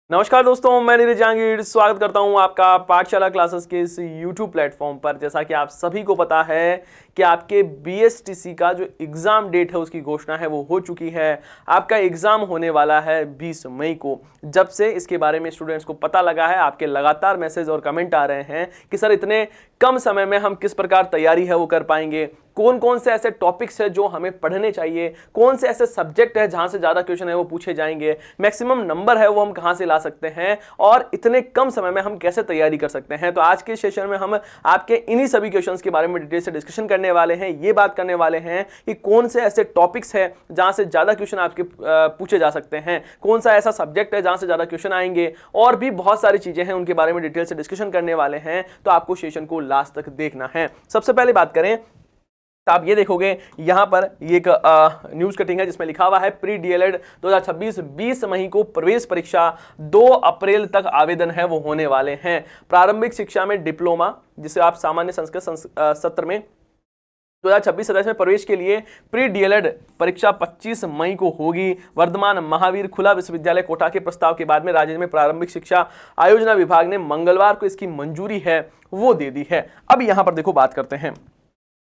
नमस्कार दोस्तों, मैं नीरज जहांगीर स्वागत करता हूं आपका पाठशाला क्लासेस के इस YouTube प्लेटफॉर्म पर। जैसा कि आप सभी को पता है कि आपके BSTC का जो एग्ज़ाम डेट है उसकी घोषणा है वो हो चुकी है। आपका एग्ज़ाम होने वाला है 20 मई को। जब से इसके बारे में स्टूडेंट्स को पता लगा है, आपके लगातार मैसेज और कमेंट आ रहे हैं कि सर इतने कम समय में हम किस प्रकार तैयारी है वो कर पाएंगे, कौन कौन से ऐसे टॉपिक्स है जो हमें पढ़ने चाहिए, कौन से ऐसे सब्जेक्ट है जहां से ज़्यादा क्वेश्चन है वो पूछे जाएंगे, मैक्सिमम नंबर है वो हम कहां से ला सकते हैं और इतने कम समय में हम कैसे तैयारी कर सकते हैं। तो आज के सेशन में हम आपके इन्हीं सभी क्वेश्चंस के बारे में डिटेल से डिस्कशन करने वाले हैं। ये बात करने वाले हैं कि कौन से ऐसे टॉपिक्स है जहां से ज़्यादा क्वेश्चन आपके पूछे जा सकते हैं, कौन सा ऐसा सब्जेक्ट है जहां से ज़्यादा क्वेश्चन आएंगे, और भी बहुत सारी चीज़ें हैं उनके बारे में डिटेल से डिस्कशन करने वाले हैं। तो आपको सेशन को लास्ट तक देखना है। सबसे पहले बात करें तो आप ये देखोगे यहां पर ये एक न्यूज कटिंग है जिसमें लिखा हुआ है प्री DLED 2026 20 मई को प्रवेश परीक्षा, 2 अप्रैल तक आवेदन है वो होने वाले हैं। प्रारंभिक शिक्षा में डिप्लोमा, जिसे आप सामान्य संस्कृत सत्र में 2026-27 में प्रवेश के लिए प्री DLED परीक्षा 25 मई को होगी। वर्धमान महावीर खुला विश्वविद्यालय कोटा के प्रस्ताव के बाद में राज्य में प्रारंभिक शिक्षा आयोजना विभाग ने मंगलवार को इसकी मंजूरी है वो दे दी है। अब यहां पर देखो बात करते हैं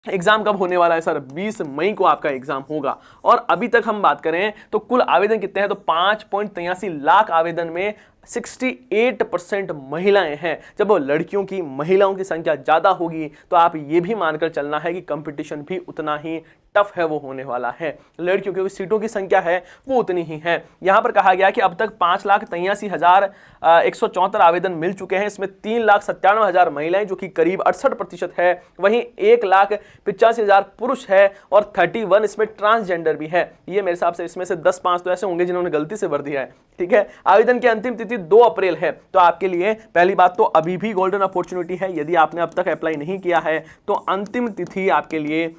एग्जाम कब होने वाला है। सर 20 मई को आपका एग्जाम होगा और अभी तक हम बात करें तो कुल आवेदन कितने हैं तो 5.83 लाख आवेदन में 68% महिलाएं हैं। जब लड़कियों की महिलाओं की संख्या ज्यादा होगी तो आप ये भी मानकर चलना है कि कंपटीशन भी उतना ही टफ है वो होने वाला है। लड़कियों की सीटों की संख्या है वो उतनी ही है। यहां पर कहा गया कि अब तक 5,83,174 आवेदन मिल चुके हैं। इसमें 3,97,000 महिलाएं जो कि करीब 68% है, वहीं 1,85,000 पुरुष है और 31 इसमें ट्रांसजेंडर भी है। ये मेरे हिसाब से इसमें से 10-5 तो ऐसे होंगे जिन्होंने गलती से भर दिया है। ठीक है, आवेदन की अंतिम तिथि 2 अप्रैल है। तो आपके लिए पहली बात तो अभी भी गोल्डन अपॉर्चुनिटी है। यदि आपने अब तक अप्लाई नहीं किया है तो अंतिम तिथि आपके लिए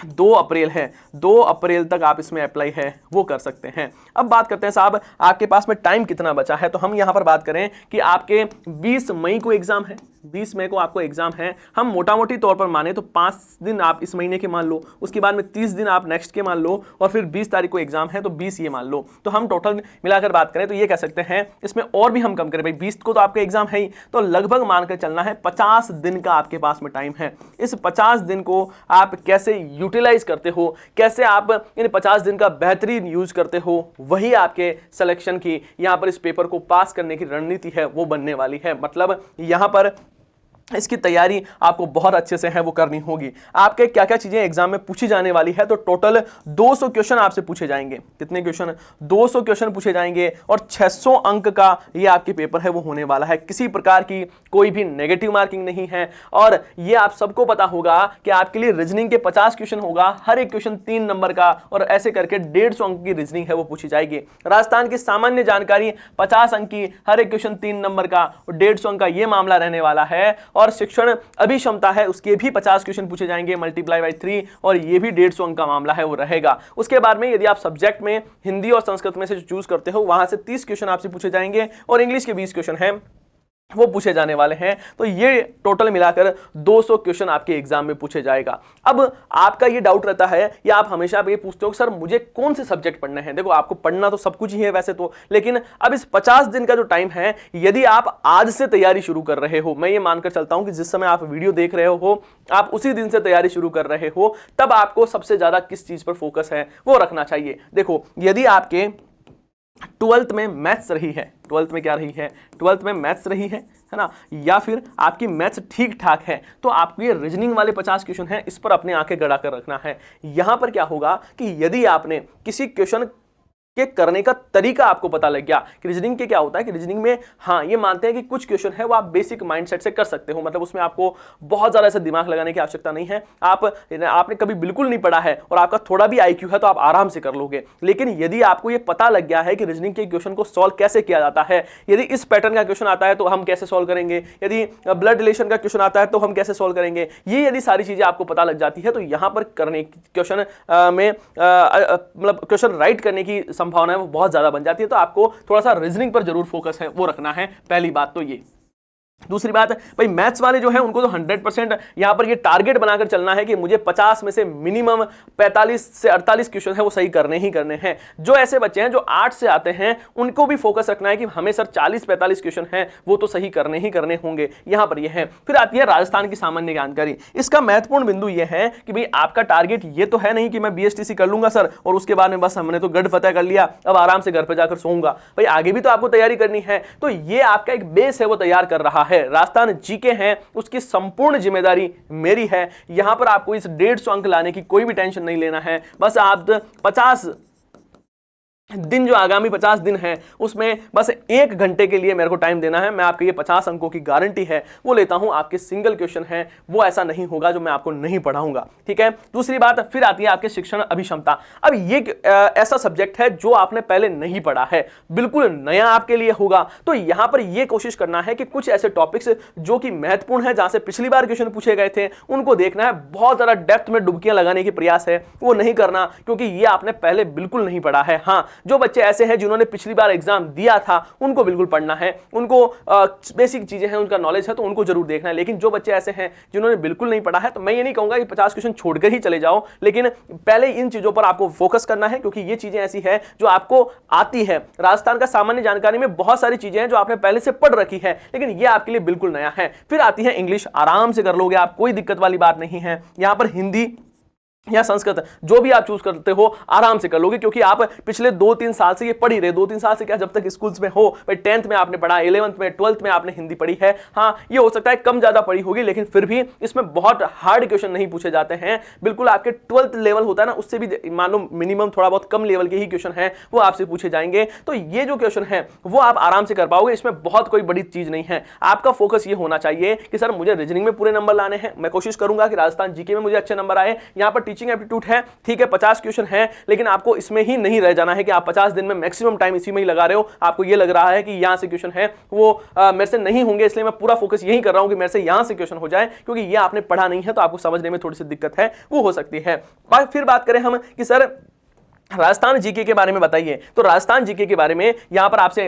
2 अप्रैल है। 2 अप्रैल तक आप इसमें अप्लाई है वो कर सकते हैं। अब बात करते हैं साहब आपके पास में टाइम कितना बचा है। तो हम यहां पर बात करें कि आपके 20 मई को एग्जाम है। 20 मई को आपको एग्जाम है। हम मोटा मोटी तौर पर माने तो 5 दिन आप इस महीने के मान लो, उसके बाद में 30 दिन आप नेक्स्ट के मान लो और फिर 20 तारीख को एग्जाम है तो 20 ये मान लो। तो हम टोटल मिलाकर बात करें तो ये कह सकते हैं, इसमें और भी हम कम करें भाई 20 को तो आपका एग्जाम है ही, तो लगभग मानकर चलना है 50 दिन का आपके पास में टाइम है। इस 50 दिन को आप कैसे यूटिलाइज करते हो, कैसे आप इन 50 दिन का बेहतरीन यूज करते हो, वही आपके सिलेक्शन की यहां पर इस पेपर को पास करने की रणनीति है वो बनने वाली है। मतलब यहां पर इसकी तैयारी आपको बहुत अच्छे से है वो करनी होगी। आपके क्या क्या चीजें एग्जाम में पूछी जाने वाली है तो टोटल 200 क्वेश्चन आपसे पूछे जाएंगे। कितने क्वेश्चन? 200 क्वेश्चन पूछे जाएंगे और 600 अंक का ये आपके पेपर है वो होने वाला है। किसी प्रकार की कोई भी नेगेटिव मार्किंग नहीं है। और ये आप सबको पता होगा कि आपके लिए रीजनिंग के 50 क्वेश्चन होगा, हर एक क्वेश्चन 3 नंबर का, और ऐसे करके 150 अंक की रीजनिंग है वो पूछी जाएगी। राजस्थान की सामान्य जानकारी 50 अंक की, हर एक क्वेश्चन 3 नंबर का और 150 अंक का ये मामला रहने वाला है। और शिक्षण अभिक्षमता है उसके भी 50 क्वेश्चन पूछे जाएंगे मल्टीप्लाई बाय 3 और ये भी 150 अंक का मामला है वो रहेगा। उसके बाद में यदि आप सब्जेक्ट में हिंदी और संस्कृत में से चूज करते हो वहां से 30 क्वेश्चन आपसे पूछे जाएंगे और इंग्लिश के 20 क्वेश्चन हैं वो पूछे जाने वाले हैं। तो ये टोटल मिलाकर 200 क्वेश्चन आपके एग्जाम में पूछे जाएगा। अब आपका ये डाउट रहता है या आप हमेशा ये पूछते हो सर मुझे कौन से सब्जेक्ट पढ़ने हैं। देखो आपको पढ़ना तो सब कुछ ही है वैसे तो, लेकिन अब इस 50 दिन का जो टाइम है, यदि आप आज से तैयारी शुरू कर रहे हो, मैं ये मानकर चलता हूं कि जिस समय आप वीडियो देख रहे हो आप उसी दिन से तैयारी शुरू कर रहे हो, तब आपको सबसे ज्यादा किस चीज पर फोकस है वो रखना चाहिए। देखो यदि आपके 12th में मैथ्स रही है, 12th में क्या रही है, 12th में मैथ्स रही है ना, या फिर आपकी मैथ्स ठीक ठाक है, तो आपको ये रीजनिंग वाले 50 क्वेश्चन हैं इस पर अपने आंखें गड़ा कर रखना है। यहां पर क्या होगा कि यदि आपने किसी क्वेश्चन के करने का तरीका आपको पता लग गया कि रीजनिंग के क्या होता है कि रीजनिंग में हाँ ये मानते हैं कि कुछ क्वेश्चन है वो आप बेसिक माइंडसेट से कर सकते हो, मतलब उसमें आपको बहुत ज्यादा ऐसा दिमाग लगाने की आवश्यकता नहीं है। आपने कभी बिल्कुल नहीं पढ़ा है और आपका थोड़ा भी आईक्यू है तो आप आराम से कर लोगे। लेकिन यदि आपको ये पता लग गया है कि रीजनिंग के क्वेश्चन को सॉल्व कैसे किया जाता है, यदि इस पैटर्न का क्वेश्चन आता है तो हम कैसे सॉल्व करेंगे, यदि ब्लड रिलेशन का क्वेश्चन आता है तो हम कैसे सॉल्व करेंगे, ये यदि सारी चीजें आपको पता लग जाती है तो यहां पर करने क्वेश्चन में मतलब क्वेश्चन राइट करने की संभावना है वो बहुत ज्यादा बन जाती है। तो आपको थोड़ा सा रीजनिंग पर जरूर फोकस है वो रखना है, पहली बात तो ये। दूसरी बात भाई मैथ्स वाले जो है उनको तो 100% यहां पर ये टारगेट बनाकर चलना है कि मुझे 50 में से मिनिमम 45 से 48 क्वेश्चन है वो सही करने ही करने हैं। जो ऐसे बच्चे हैं जो 8 से आते हैं उनको भी फोकस रखना है कि हमें सर 40-45 क्वेश्चन हैं वो तो सही करने ही करने होंगे। यहां पर ये है। फिर आती है राजस्थान की सामान्य जानकारी। इसका महत्वपूर्ण बिंदु ये है कि भाई आपका टारगेट ये तो है नहीं कि मैं बीएसटीसी कर लूंगा सर और उसके बाद में बस हमने तो गढ़ फतह कर लिया, अब आराम से घर पर जाकर सोऊंगा। भाई आगे भी तो आपको तैयारी करनी है, तो ये आपका एक बेस है वो तैयार कर रहा है। राजस्थान जीके है उसकी संपूर्ण जिम्मेदारी मेरी है। यहां पर आपको इस 150 अंक लाने की कोई भी टेंशन नहीं लेना है। बस आप 50 दिन जो आगामी 50 दिन है उसमें बस 1 घंटे के लिए मेरे को टाइम देना है। मैं आपके ये 50 अंकों की गारंटी है वो लेता हूं। आपके सिंगल क्वेश्चन है वो ऐसा नहीं होगा जो मैं आपको नहीं पढ़ाऊंगा, ठीक है। दूसरी बात फिर आती है आपके शिक्षण अभिक्षमता। अब ये ऐसा सब्जेक्ट है जो आपने पहले नहीं पढ़ा है, बिल्कुल नया आपके लिए होगा। तो यहां पर यह कोशिश करना है कि कुछ ऐसे टॉपिक्स जो कि महत्वपूर्ण है, जहां से पिछली बार क्वेश्चन पूछे गए थे, उनको देखना है। बहुत ज्यादा डेप्थ में डुबकियां लगाने की प्रयास है वो नहीं करना, क्योंकि ये आपने पहले बिल्कुल नहीं पढ़ा है। हाँ, जो बच्चे ऐसे हैं जिन्होंने पिछली बार एग्जाम दिया था उनको बिल्कुल पढ़ना है, उनको बेसिक चीजें हैं उनका नॉलेज है तो उनको जरूर देखना है। लेकिन जो बच्चे ऐसे हैं जिन्होंने बिल्कुल नहीं पढ़ा है तो मैं ये नहीं कहूंगा कि 50 क्वेश्चन छोड़कर ही चले जाओ, लेकिन पहले इन चीजों पर आपको फोकस करना है, क्योंकि ये चीजें ऐसी है जो आपको आती है। राजस्थान का सामान्य जानकारी में बहुत सारी चीजें हैं जो आपने पहले से पढ़ रखी है, लेकिन ये आपके लिए बिल्कुल नया है। फिर आती है इंग्लिश, आराम से कर लोगे आप, कोई दिक्कत वाली बात नहीं है। यहां पर हिंदी या संस्कृत जो भी आप चूज करते हो आराम से कर लोगे, क्योंकि आप पिछले 2-3 साल से ये पढ़ ही रहे। 2-3 साल से क्या, जब तक स्कूल्स में हो, भाई 10th में आपने पढ़ा, 11th में, 12th में आपने हिंदी पढ़ी है। हाँ, ये हो सकता है कम ज्यादा पढ़ी होगी, लेकिन फिर भी इसमें बहुत हार्ड क्वेश्चन नहीं पूछे जाते हैं। बिल्कुल आपके 12th लेवल होता है ना, उससे भी मान लो मिनिमम थोड़ा बहुत कम लेवल के ही क्वेश्चन है वो आपसे पूछे जाएंगे। तो ये जो क्वेश्चन है वो आप आराम से कर पाओगे, इसमें बहुत कोई बड़ी चीज नहीं है। आपका फोकस ये होना चाहिए कि सर मुझे रीजनिंग में पूरे नंबर लाने हैं। मैं कोशिश करूंगा कि राजस्थान जीके में मुझे अच्छे नंबर आए। यहाँ पर टीचिंग एप्टीट्यूड है, ठीक है, 50 क्वेश्चन है, लेकिन आपको इसमें ही नहीं रह जाना है कि आप 50 दिन में मैक्सिमम टाइम इसी में ही लगा रहे हो। आपको ये लग रहा है कि यहां से क्वेश्चन है वो मेरे से नहीं होंगे, इसलिए मैं पूरा फोकस यही कर रहा हूं कि मेरे से यहां से क्वेश्चन हो जाए, क्योंकि ये आपने पढ़ा नहीं है तो आपको समझने में थोड़ी सी दिक्कत है वो हो सकती है। फिर बात करें हम कि सर राजस्थान जीके के बारे में बताइए, तो राजस्थान जीके के बारे में यहां पर आपसे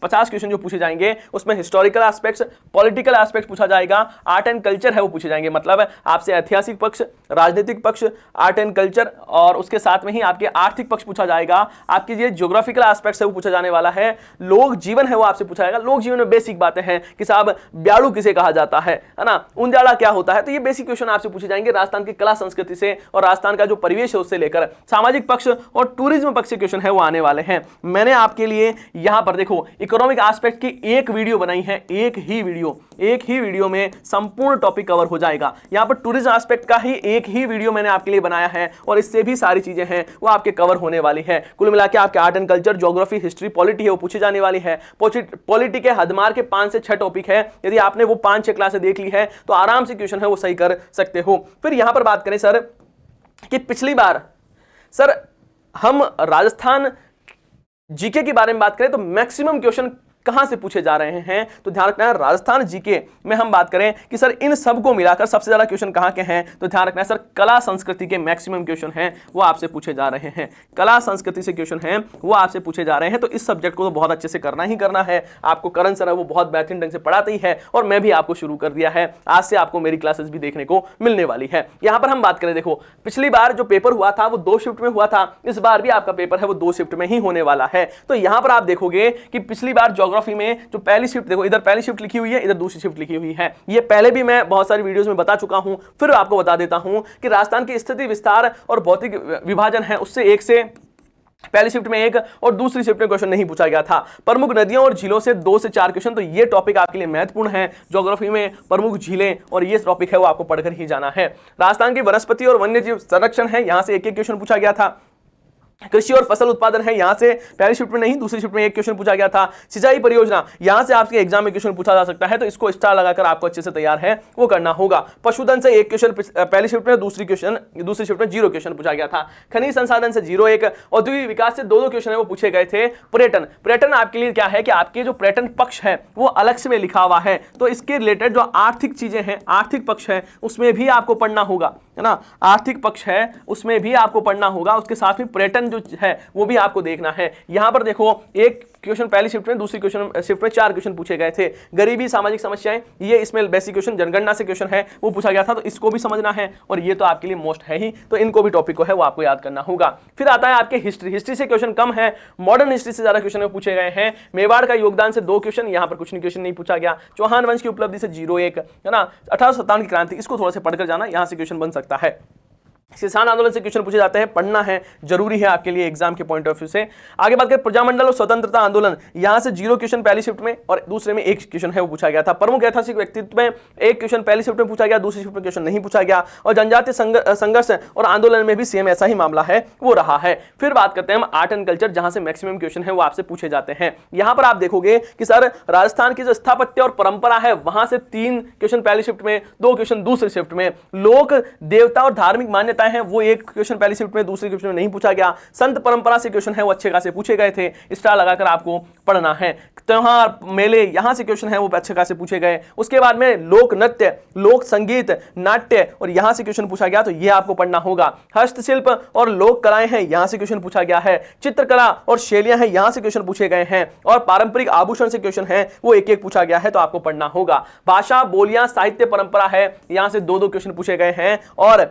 50 क्वेश्चन जो पूछे जाएंगे उसमें हिस्टोरिकल एस्पेक्ट्स, पॉलिटिकल एस्पेक्ट पूछा जाएगा, आर्ट एंड कल्चर है वो पूछे जाएंगे। मतलब आपसे ऐतिहासिक पक्ष, राजनीतिक पक्ष, आर्ट एंड कल्चर, और उसके साथ में ही आपके आर्थिक पक्ष पूछा जाएगा। आपकी ये ज्योग्राफिकल एस्पेक्ट्स है वो पूछा जाने वाला है। लोक जीवन है वो आपसे पूछा जाएगा। लोक जीवन में बेसिक बातें हैं कि साहब ब्याड़ू किसे कहा जाता है ना, उंजाला क्या होता है, तो ये बेसिक क्वेश्चन आपसे पूछे जाएंगे राजस्थान की कला संस्कृति से और राजस्थान का जो परिवेश है उससे लेकर। सामाजिक पक्ष और टूरिज्म पक्ष के क्वेश्चन है वो आने वाले हैं। मैंने आपके लिए यहां पर देखो इकोनॉमिक एस्पेक्ट की एक वीडियो बनाई है, एक ही वीडियो में संपूर्ण टॉपिक कवर हो जाएगा। यहां पर टूरिज्म एस्पेक्ट का ही एक ही वीडियो मैंने आपके लिए बनाया है और इससे भी सारी चीजें हैं वो आपके कवर होने वाली है। कुल मिला के आपके art and culture, geography, history, polity है वो पूछी जाने वाली है। पॉलिटी के हदमार के 5 से 6 टॉपिक है, यदि आपने वो 5-6 क्लासें देख ली है तो आराम से क्वेश्चन है वो सही कर सकते हो। फिर यहां पर बात करें सर कि पिछली बार सर हम राजस्थान जीके के बारे में बात करें तो मैक्सिमम क्वेश्चन कहां से पूछे जा रहे हैं, तो ध्यान रखना है राजस्थान जीके में हम बात करें कि सर इन सबको मिलाकर सबसे ज्यादा क्वेश्चन कहां के हैं, तो ध्यान रखना है सर कला संस्कृति के मैक्सिमम क्वेश्चन हैं वो आपसे पूछे जा रहे हैं। कला संस्कृति से क्वेश्चन हैं वो आपसे पूछे जा रहे हैं। तो इस सब्जेक्ट को तो बहुत अच्छे से करना ही करना है। आपको करण सर है वो बहुत बेहतरीन ढंग से पढ़ाते ही है और मैं भी आपको शुरू कर दिया है। आज से आपको मेरी क्लासेस भी देखने को मिलने वाली है। यहां पर हम बात करें, देखो पिछली बार जो पेपर हुआ था वो 2 शिफ्ट में हुआ था, इस बार भी आपका पेपर है वो 2 शिफ्ट में ही होने वाला है। तो यहां पर आप देखोगे कि पिछली बार ज्योग्राफी में जो पहली शिफ्ट, देखो इधर पहली शिफ्ट लिखी हुई है, इधर दूसरी शिफ्ट लिखी हुई है। ये पहले भी मैं बहुत सारी वीडियोस में बता चुका हूं, फिर आपको बता देता हूं कि राजस्थान की स्थिति विस्तार और भौतिक विभाजन है उससे एक से पहली शिफ्ट में 1 और दूसरी शिफ्ट में क्वेश्चन नहीं पूछा गया था। प्रमुख नदियों और झीलों से 2 से 4 क्वेश्चन, तो ये टॉपिक आपके लिए महत्वपूर्ण है। ज्योग्राफी में प्रमुख झीलें और ये टॉपिक है वो आपको पढ़कर ही जाना है। राजस्थान की वनस्पति और वन्यजीव संरक्षण है, यहां से एक क्वेश्चन पूछा गया था। कृषि और फसल उत्पादन है, यहां से पहली शिफ्ट में नहीं दूसरी शिफ्ट में एक क्वेश्चन पूछा गया था। सिंचाई परियोजना, यहां से आपके एग्जाम में क्वेश्चन पूछा जा सकता है, तो इसको स्टार लगाकर आपको अच्छे से तैयार है वो करना होगा। पशुधन से एक क्वेश्चन पहली शिफ्ट में, दूसरी शिफ्ट में 0 क्वेश्चन पूछा गया था। खनिज संसाधन से 0-1, औद्योगिक विकास से 2-2 क्वेश्चन है वो पूछे गए थे। पर्यटन आपके लिए क्या है कि आपके जो पर्यटन पक्ष है वो अलग से में लिखा हुआ है, तो इसके रिलेटेड जो आर्थिक चीजें हैं, आर्थिक पक्ष है उसमें भी आपको पढ़ना होगा, है ना। आर्थिक पक्ष है उसमें भी आपको पढ़ना होगा, उसके साथ में पर्यटन पैटर्न जो है वो भी आपको देखना है। यहां पर देखो एक क्वेश्चन पहली शिफ्ट में, दूसरी क्वेश्चन शिफ्ट में 4 क्वेश्चन पूछे गए थे। गरीबी, सामाजिक समस्याएं, ये इसमें बेसिक क्वेश्चन जनगणना से क्वेश्चन है वो पूछा गया था, तो इसको भी समझना है और ये तो आपके लिए मोस्ट है ही, तो इनको भी टॉपिक को है वो आपको याद करना होगा। फिर आता है आपके हिस्ट्री। हिस्ट्री से क्वेश्चन कम है, मॉडर्न हिस्ट्री से ज्यादा क्वेश्चन पूछे गए हैं। मेवाड़ का योगदान से 2 क्वेश्चन, यहां पर कुछ नहीं क्वेश्चन नहीं पूछा गया। चौहान वंश की उपलब्धि से 0-1 है ना। 1857 की क्रांति, इसको थोड़ा सा पढ़कर जाना, यहां से क्वेश्चन बन सकता है। किसान आंदोलन से क्वेश्चन पूछे जाते हैं, पढ़ना है, जरूरी है आपके लिए एग्जाम के पॉइंट ऑफ व्यू से। आगे बात करें प्रजामंडल और स्वतंत्रता आंदोलन, यहां से 0 क्वेश्चन पहली शिफ्ट में और दूसरे में 1 क्वेश्चन है वो पूछा गया था। प्रमुख ऐतिहासिक व्यक्तित्व में 1 क्वेश्चन पहली शिफ्ट में पूछा गया, दूसरी शिफ्ट में क्वेश्चन नहीं पूछा गया। और जनजातीय संघर्ष और आंदोलन में भी सेम ऐसा ही मामला है वो रहा है। फिर बात करते हैं हम आर्ट एंड कल्चर, जहां से मैक्सिमम क्वेश्चन है वो आपसे पूछे जाते हैं। यहां पर आप देखोगे कि सर राजस्थान की जो स्थापत्य और परंपरा है वहां से 3 क्वेश्चन पहली शिफ्ट में, 2 क्वेश्चन दूसरी शिफ्ट में। लोक देवता और धार्मिक मान्यताएं हैं वो 1 क्वेश्चन पहली शिफ्ट में, दूसरी क्वेश्चन में नहीं पूछा गया। संत परंपरा से क्वेश्चन है वो अच्छे खासे पूछे गए थे, स्टार लगाकर आपको पढ़ना है। त्योहार मेले, यहां से क्वेश्चन है वो अच्छे खासे पूछे गए। उसके बाद में लोक नृत्य, लोक संगीत, नाट्य, और यहां से क्वेश्चन पूछा गया तो ये आपको पढ़ना होगा। हस्तशिल्प और लोक कलाएं हैं, यहां से क्वेश्चन पूछा गया है। चित्रकला और शैलियां हैं, यहां से क्वेश्चन पूछे गए हैं। और पारंपरिक आभूषण से क्वेश्चन है वो 1-1 पूछा गया है, तो आपको पढ़ना होगा। भाषा, बोलियां, साहित्य, परंपरा है, यहां से 2-2 क्वेश्चन पूछे गए हैं। और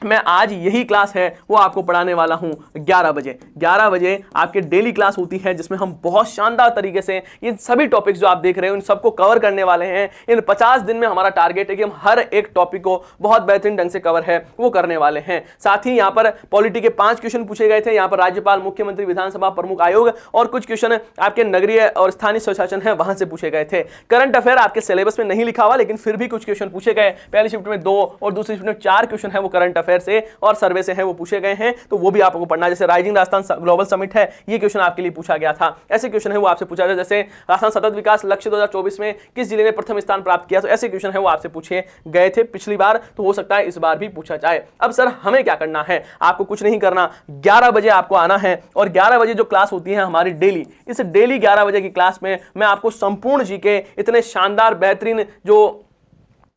मैं आज यही क्लास है वो आपको पढ़ाने वाला हूं 11 बजे। 11 बजे आपके डेली क्लास होती है जिसमें हम बहुत शानदार तरीके से इन सभी टॉपिक्स जो आप देख रहे हो इन सबको कवर करने वाले हैं। इन 50 दिन में हमारा टारगेट है कि हम हर एक टॉपिक को बहुत बेहतरीन ढंग से कवर है वो करने वाले हैं। साथ ही यहाँ पर पॉलिटी के 5 क्वेश्चन पूछे गए थे। यहाँ पर राज्यपाल, मुख्यमंत्री, विधानसभा प्रमुख आयोग और कुछ क्वेश्चन आपके नगरीय और स्थानीय स्वशासन है वहां से पूछे गए थे। करंट अफेयर आपके सिलेबस में नहीं लिखा हुआ, लेकिन फिर भी कुछ क्वेश्चन पूछे गए। पहली शिफ्ट में 2 और दूसरी शिफ्ट में 4 क्वेश्चन है वो करंट अफेयर से और सर्वे से है वो पूछे गए हैं, तो वो भी आपको पढ़ना है। जैसे राइजिंग राजस्थान ग्लोबल समिट है, ये क्वेश्चन आपके लिए पूछा गया था। ऐसे क्वेश्चन है वो आपसे पूछा जाए, जैसे राजस्थान सतत विकास लक्ष्य 2024 में किस जिले ने प्रथम स्थान प्राप्त किया, तो ऐसे क्वेश्चन है वो आपसे पूछे गए थे पिछली बार, तो हो सकता है इस बार भी पूछा जाए। अब सर हमें क्या करना है? आपको कुछ नहीं करना, 11 बजे आपको आना है और 11 बजे जो क्लास होती है हमारी डेली, इस डेली 11 बजे की क्लास में मैं आपको संपूर्ण जीके इतने शानदार बेहतरीन जो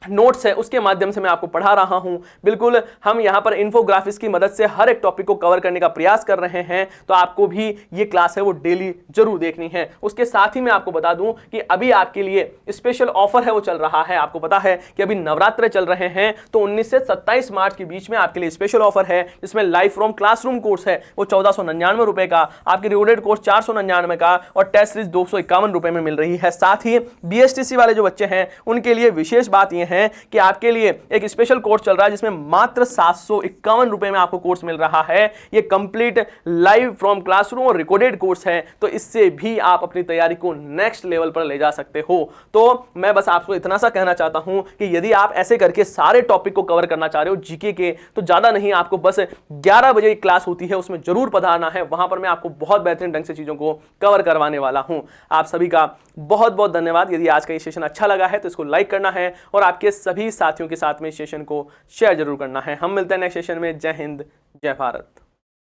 नोट्स है उसके माध्यम से मैं आपको पढ़ा रहा हूं। बिल्कुल हम यहां पर इन्फोग्राफिक्स की मदद से हर एक टॉपिक को कवर करने का प्रयास कर रहे हैं, तो आपको भी ये क्लास है वो डेली जरूर देखनी है। उसके साथ ही मैं आपको बता दूं कि अभी आपके लिए स्पेशल ऑफर है वो चल रहा है। आपको पता है कि अभी नवरात्र चल रहे हैं, तो 19 से 27 मार्च के बीच में आपके लिए स्पेशल ऑफर है, जिसमें लाइफ फ्रॉम क्लासरूम कोर्स है वो 1499 रुपए का, आपके रिवॉर्डेड कोर्स 499 का और टेस्ट सीरीज 251 रुपए में मिल रही है। साथ ही BSTC वाले जो बच्चे हैं उनके लिए विशेष बात यह है कि आपके लिए एक स्पेशल कोर्स चल रहा है जिसमें मात्र 751 रुपए में आपको कोर्स मिल रहा है। ये कंप्लीट लाइव फ्रॉम क्लासरूम और रिकॉर्डेड कोर्स है, तो इससे भी आप अपनी तैयारी को नेक्स्ट लेवल पर ले जा सकते हो। तो मैं बस आपको इतना सा कहना चाहता हूं कि यदि आप ऐसे करके सारे टॉपिक को कवर करना चाह रहे हो जीके के, तो ज्यादा नहीं, आपको बस 11 बजे एक क्लास होती है उसमें जरूर पधारना है। वहां पर मैं आपको बहुत बेहतरीन ढंग से चीजों को कवर करवाने वाला हूं। आप सभी का बहुत बहुत धन्यवाद। यदि आज का ये सेशन अच्छा लगा है तो इसको लाइक करना है और आपके सभी साथियों के साथ में इस सेशन को शेयर जरूर करना है। हम मिलते हैं नेक्स्ट सेशन में। जय हिंद, जय भारत।